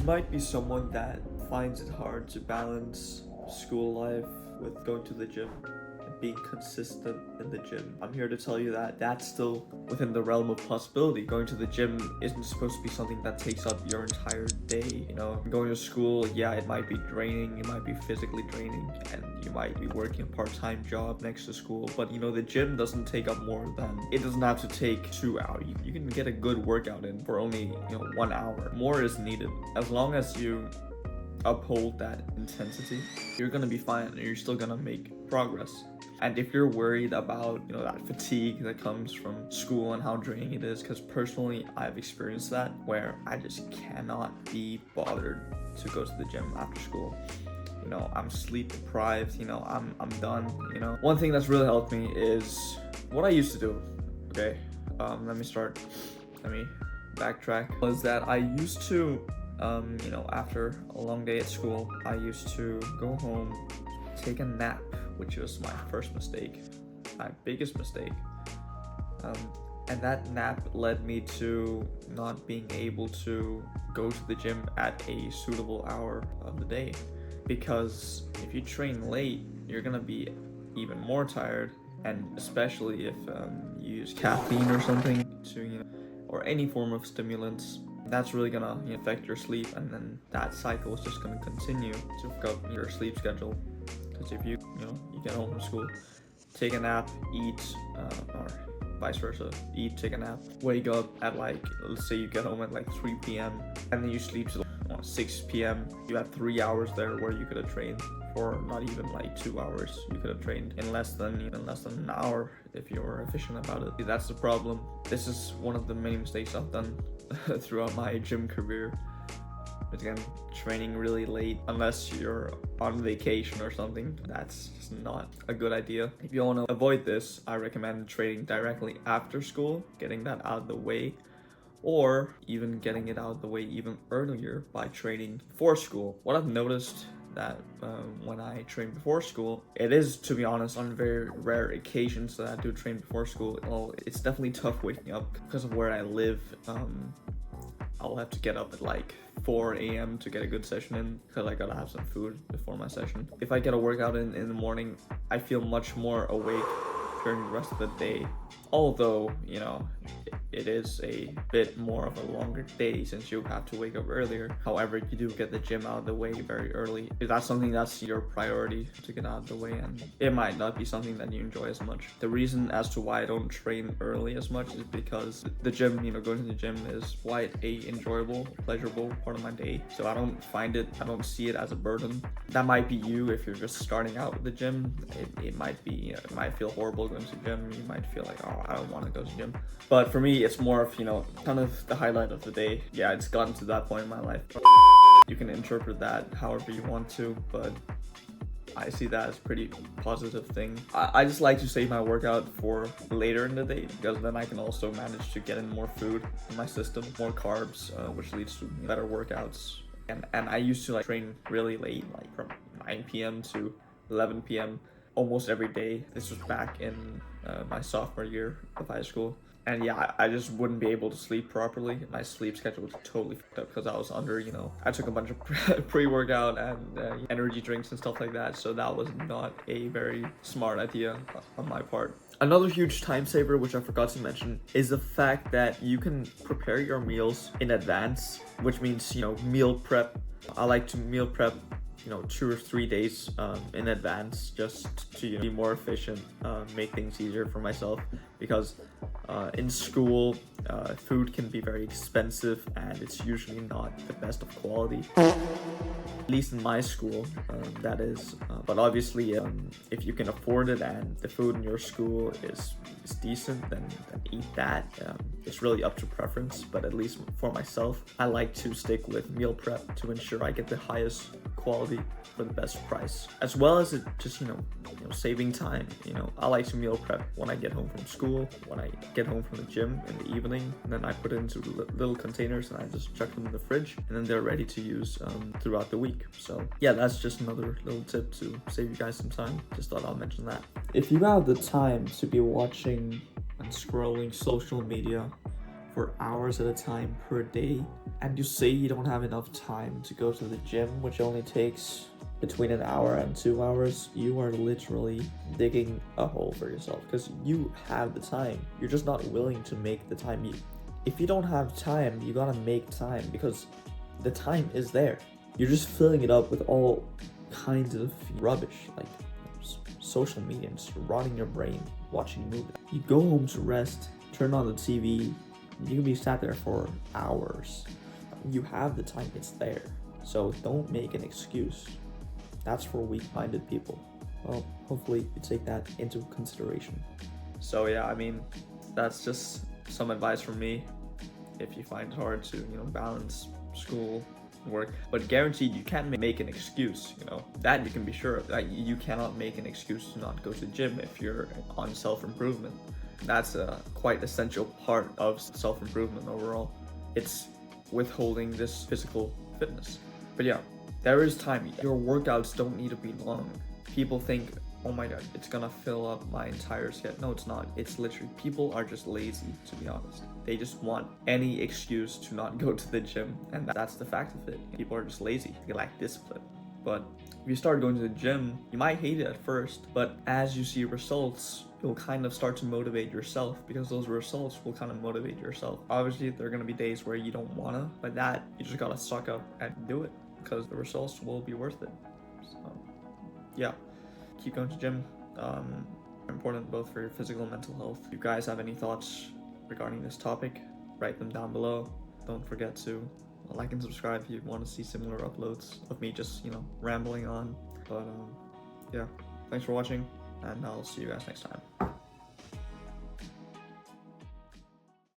You might be someone that finds it hard to balance school life with going to the gym and being consistent in the gym. I'm here to tell you that that's still within the realm of possibility. Going to the gym isn't supposed to be something that takes up your entire day. Going to school, yeah, it might be draining, it might be physically draining, and you might be working a part-time job next to school, but the gym doesn't take up more than, it doesn't have to take 2 hours. You can get a good workout in for only 1 hour. More is needed. As long as you uphold that intensity, you're gonna be fine and you're still gonna make progress. And if you're worried about that fatigue that comes from school and how draining it is, because personally I've experienced that, where I just cannot be bothered to go to the gym after school. I'm sleep deprived, I'm done. One thing that's really helped me is what I used to do. Okay, let me backtrack. Was that I used to after a long day at school, I used to go home, take a nap, which was my first mistake, my biggest mistake. And that nap led me to not being able to go to the gym at a suitable hour of the day. Because if you train late, you're gonna be even more tired, and especially if you use caffeine or something to, or any form of stimulants, that's really gonna affect your sleep, and then that cycle is just gonna continue to fuck up your sleep schedule. Because if you get home from school, take a nap, eat, or vice versa, eat, take a nap, wake up at let's say you get home at 3 p.m. and then you sleep till 6 p.m. You have 3 hours there where you could have trained for not even 2 hours. You could have trained in less than an hour if you were efficient about it. That's the problem. This is one of the many mistakes I've done throughout my gym career. But again, training really late, unless you're on vacation or something, that's just not a good idea. If you want to avoid this, I recommend training directly after school, getting that out of the way, or even getting it out of the way even earlier by training before school. What I've noticed that when I train before school, it is, to be honest, on very rare occasions that I do train before school. Well, it's definitely tough waking up because of where I live. I'll have to get up at 4 a.m. to get a good session in, because I gotta have some food before my session. If I get a workout in the morning, I feel much more awake during the rest of the day. Although, it is a bit more of a longer day since you have to wake up earlier. However, you do get the gym out of the way very early. If that's something that's your priority to get out of the way, and it might not be something that you enjoy as much. The reason as to why I don't train early as much is because the gym, going to the gym is quite a enjoyable, pleasurable part of my day. So I don't see it as a burden. That might be you if you're just starting out with the gym. It might be, it might feel horrible going to the gym. You might feel like, oh, I don't want to go to the gym. But for me, it's more of, kind of the highlight of the day. Yeah, it's gotten to that point in my life. You can interpret that however you want to, but I see that as a pretty positive thing. I just like to save my workout for later in the day, because then I can also manage to get in more food in my system, more carbs, which leads to better workouts. And I used to train really late, from 9 p.m. to 11 p.m. almost every day. This was back in my sophomore year of high school. And yeah, I just wouldn't be able to sleep properly. My sleep schedule was totally fucked up because I was under, I took a bunch of pre-workout and energy drinks and stuff like that. So that was not a very smart idea on my part. Another huge time saver, which I forgot to mention, is the fact that you can prepare your meals in advance, which means, meal prep. I like to meal prep 2 or 3 days in advance, just to be more efficient, make things easier for myself, because in school food can be very expensive and it's usually not the best of quality, at least in my school, that is. But obviously, if you can afford it and the food in your school is decent, then eat that. It's really up to preference, but at least for myself, I like to stick with meal prep to ensure I get the highest quality for the best price, as well as it just saving time. I like to meal prep when I get home from school, when I get home from the gym in the evening, and then I put it into little containers and I just chuck them in the fridge, and then they're ready to use throughout the week. So yeah, that's just another little tip to save you guys some time. Just thought I'll mention that. If you have the time to be watching and scrolling social media for hours at a time per day, and you say you don't have enough time to go to the gym, which only takes between an hour and 2 hours, you are literally digging a hole for yourself because you have the time. You're just not willing to make the time. If you don't have time, you gotta make time because the time is there. You're just filling it up with all kinds of rubbish, like social media, and just rotting your brain, watching movies. You go home to rest, turn on the TV, you can be sat there for hours. You have the time, it's there. So don't make an excuse. That's for weak-minded people. Well, hopefully you take that into consideration. So yeah, I mean, that's just some advice from me. If you find it hard to, balance school, work, but guaranteed you can't make an excuse, that you can be sure of. That you cannot make an excuse to not go to the gym if you're on self-improvement. That's a quite essential part of self-improvement overall. It's withholding this physical fitness. But yeah, there is time. Your workouts don't need to be long. People think, oh my god, it's gonna fill up my entire schedule. No, it's not. It's literally, people are just lazy, to be honest. They just want any excuse to not go to the gym, and that's the fact of it. People are just lazy. They lack discipline. But if you start going to the gym, you might hate it at first, but as you see results, you'll kind of start to motivate yourself because those results will kind of motivate yourself. Obviously, there are gonna be days where you don't wanna, but that, you just gotta suck up and do it because the results will be worth it. So, yeah, keep going to gym. Important both for your physical and mental health. If you guys have any thoughts regarding this topic, write them down below. Don't forget to like and subscribe if you want to see similar uploads of me just, rambling on. But yeah, thanks for watching, and I'll see you guys next time.